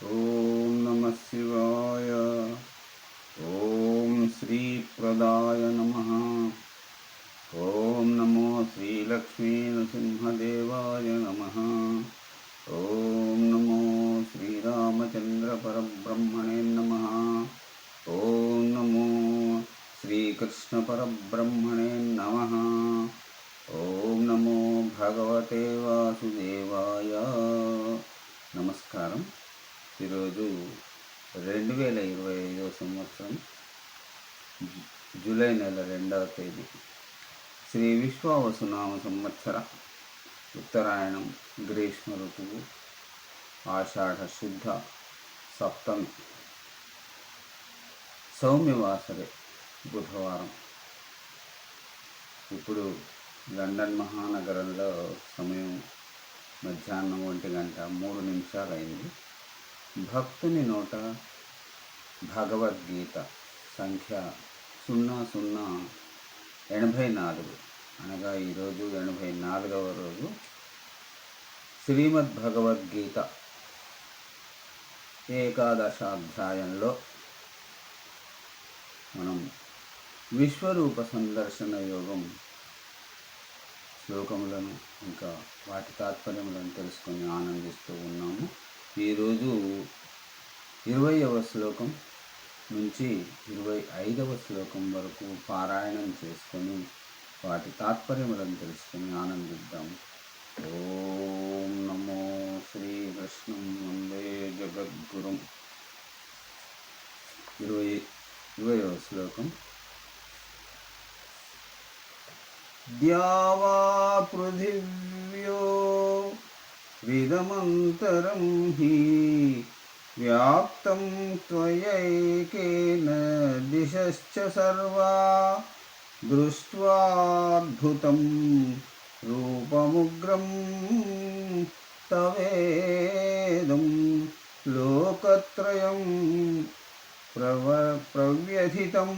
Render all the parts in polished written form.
ఓం నమ శివాయ. ఓం శ్రీప్రదాయ నమ. ఓం నమో శ్రీలక్ష్మీ నృసింహదేవాయ నమ. ఓం నమో శ్రీరామచంద్ర పరబ్రహ్మణే నమ. ఓం నమో శ్రీకృష్ణ పరబ్రహ్మణే నమ. ఓం నమో భగవతే వాసుదేవాయ. నమస్కారం. ఈరోజు 2025 సంవత్సరం జూలై నెల 2వ తేదీ, శ్రీ విశ్వావసునామ సంవత్సర ఉత్తరాయణం, గ్రీష్మ ఋతువు, ఆషాఢ శుద్ధ సప్తమి, సౌమ్యవాసరే, బుధవారం. ఇప్పుడు లండన్ మహానగరంలో సమయం మధ్యాహ్నం 1:03 అయింది. భక్తుని నోట భగవద్గీత సంఖ్య 0084, అనగా ఈరోజు 84వ రోజు. శ్రీమద్ భగవద్గీత 11వ అధ్యాయంలో మనం విశ్వరూప సందర్శన యోగం శ్లోకములను ఇంకా వాటి తాత్పర్యములను తెలుసుకొని ఆనందిస్తూ ఉన్నాము. ఈరోజు 20వ శ్లోకం నుంచి 25వ శ్లోకం వరకు పారాయణం చేసుకొని వాటి తాత్పర్యములను తెలుసుకొని ఆనందిద్దాం. ఓం నమో శ్రీకృష్ణం వందే జగద్గురుం. 20వ శ్లోకం. ద్యావా పృథివ్యో విదమంతరం హి వ్యాప్తం త్వయైకేన దిశశ్చ సర్వా దృష్ట్వాద్భుతం రూపముగ్రం తవేదం లోకత్రయం ప్రవ్యథితం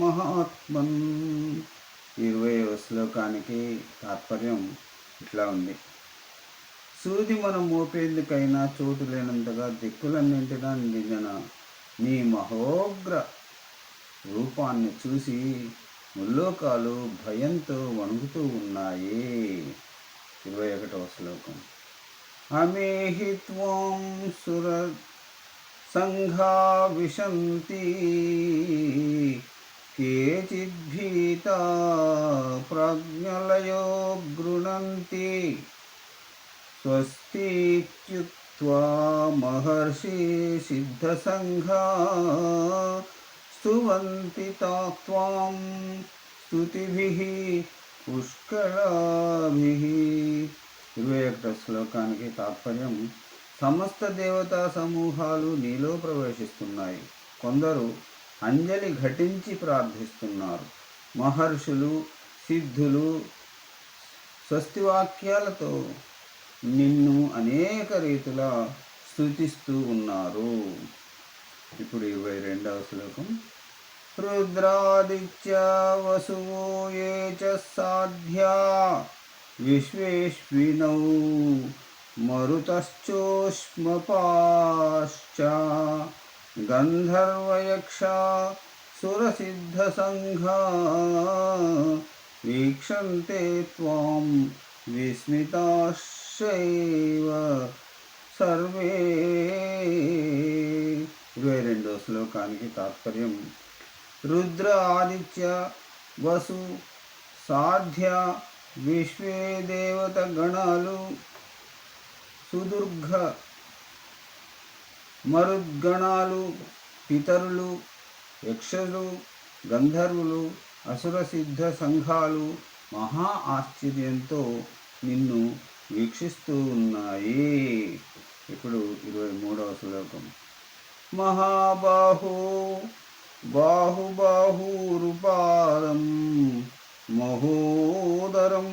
మహాత్మన్. 20వ శ్లోకానికి తాత్పర్యం ఇట్లా ఉంది. సూది మనం మోపేందుకైనా చోటు లేనంతగా దిక్కులన్నింటినా నిండిన నీ మహోగ్ర రూపాన్ని చూసి ముల్లోకాలు భయంతో వణుకుతూ ఉన్నాయి. 21వ శ్లోకం. అమేహి త్వం సుర సంఘా విశంతి కేచిద్భీతా ప్రజ్ఞలయో గృణంతి స్వస్తిత్యుక్త్వా మహర్షి సిద్ధసంఘా స్తువంతి త్వాం స్తుతిభిః పుష్కళాభిః. 21వ శ్లోకానికి తాత్పర్యం. సమస్త దేవతా సమూహాలు నీలో ప్రవేశిస్తున్నాయి. కొందరు అంజలి ఘటించి ప్రార్థిస్తున్నారు. మహర్షులు, సిద్ధులు స్వస్తివాక్యాలతో నిన్ను అనేక రీతుల స్తుతిస్తూ ఉన్నారు. ఇప్పుడు 22వ శ్లోకం. రుద్రాదిత్య వసువో ఏ చ సాధ్యా విశ్వేష్వినౌ మరుతశ్చోష్మపాశ్చ గంధర్వయక్ష సురసిద్ధసంఘా వీక్షంతే త్వాం విస్మితాశ్చైవ సర్వే. 22వ శ్లోకానికి తాత్పర్యం. రుద్ర, ఆదిత్య, వసు, సాధ్య, విశ్వే దేవత గణాలు, సుదుర్గ మరుద్గణాలు, పితరులు, యక్షులు, గంధర్వులు, అసుర సిద్ధ సంఘాలు మహా ఆశ్చర్యంతో నిన్ను వీక్షిస్తూ ఉన్నాయి. ఇప్పుడు 23వ శ్లోకం. మహాబాహో బాహుబాహూరుపాదం మహోదరం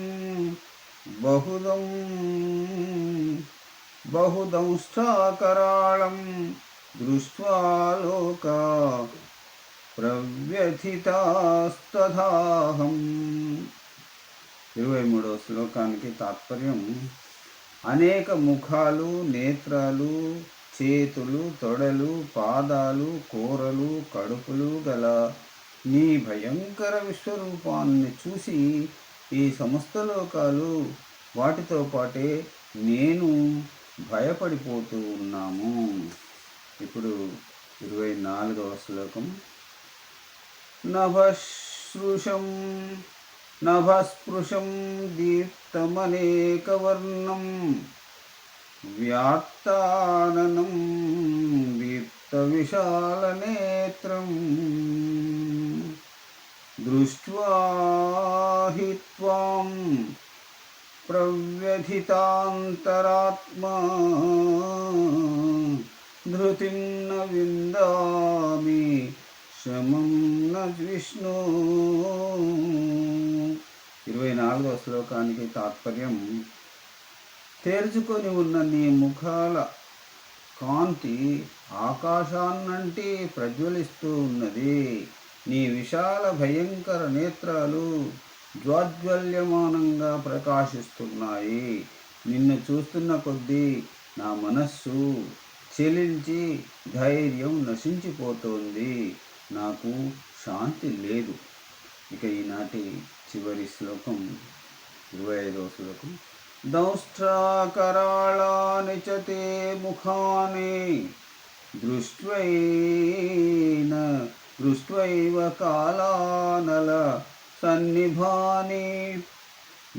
బహుదంష్ట్రాకరాళం దృష్ట్వా లోకా ప్రవ్యథితాస్తథాహం. 23వ శ్లోకానికి తాత్పర్యం. అనేక ముఖాలు, నేత్రాలు, చేతులు, తొడలు, పాదాలు, కూరలు, కడుపులు గల నీ భయంకర విశ్వరూపాన్ని చూసి ఈ సమస్త లోకాలు వాటితో పాటే నేను భయపడిపోతూ ఉన్నాము. ఇప్పుడు 24వ శ్లోకం. నభస్పృశం దీప్తమనేకవర్ణం వ్యాత్తాననం దీప్తవిశాలనేత్రం దృష్ట్వా హి త్వాం ప్రవ్యథితాంతరాత్మా ధృతిం న విందామి శమం న విష్ణు. 24వ శ్లోకానికి తాత్పర్యం: తెరుచుకొని ఉన్న నీ ముఖాల కాంతి ఆకాశాన్నంటి ప్రజ్వలిస్తూ ఉన్నది. నీ విశాల భయంకర నేత్రాలు జ్వాజ్వల్యమానంగా ప్రకాశిస్తున్నాయి. నిన్ను చూస్తున్న కొద్దీ నా మనస్సు చెలించి ధైర్యం నశించిపోతోంది. నాకు శాంతి లేదు. ఇక ఈనాటి చివరి శ్లోకం 25వ శ్లోకం. దంష్ట్రాకరాళాని చ తే ముఖాని దృష్ట్వైవ కాలానల సన్నిభాని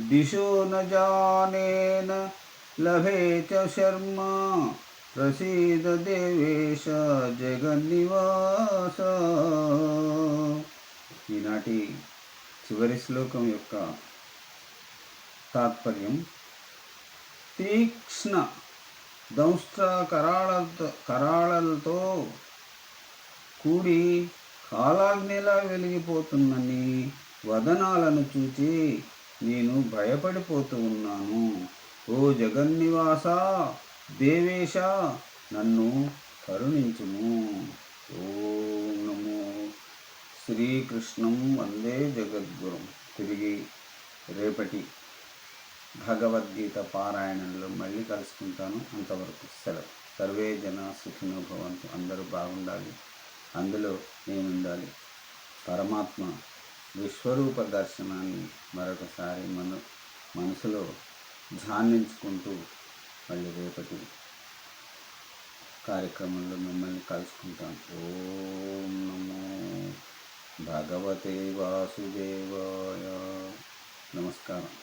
దిశో న జానేన లభే చ శర్మ ప్రసీద దేవేశ జగన్నివాస. ఈనాటి చివరి శ్లోకం యొక్క తాత్పర్యం: తీక్ష్ణ దంష్ట్ర కరాళలతో కూడి కాలాగ్నిలా వెలిగిపోతున్న నీ వదనాలను చూచి నేను భయపడిపోతూ ఉన్నాను. ఓ జగన్నివాస దేవేశ, నన్ను కరుణించుము. ఓం నమో శ్రీకృష్ణం వందే జగద్గురుం. తిరిగి రేపటి భగవద్గీత పారాయణంలో మళ్ళీ కలుసుకుంటాను. అంతవరకు సెలవు. సర్వే జన సుఖినో భవంతు. అందరూ బాగుండాలి, అందులో నేనుండాలి. పరమాత్మ విశ్వరూప దర్శనాన్ని మరొకసారి మనసులో ధ్యానించుకుంటూ మళ్ళీ రేపటి కార్యక్రమంలో మిమ్మల్ని కలుసుకుంటాను. ఓం నమో భగవతే వాసుదేవాయ. నమస్కారం.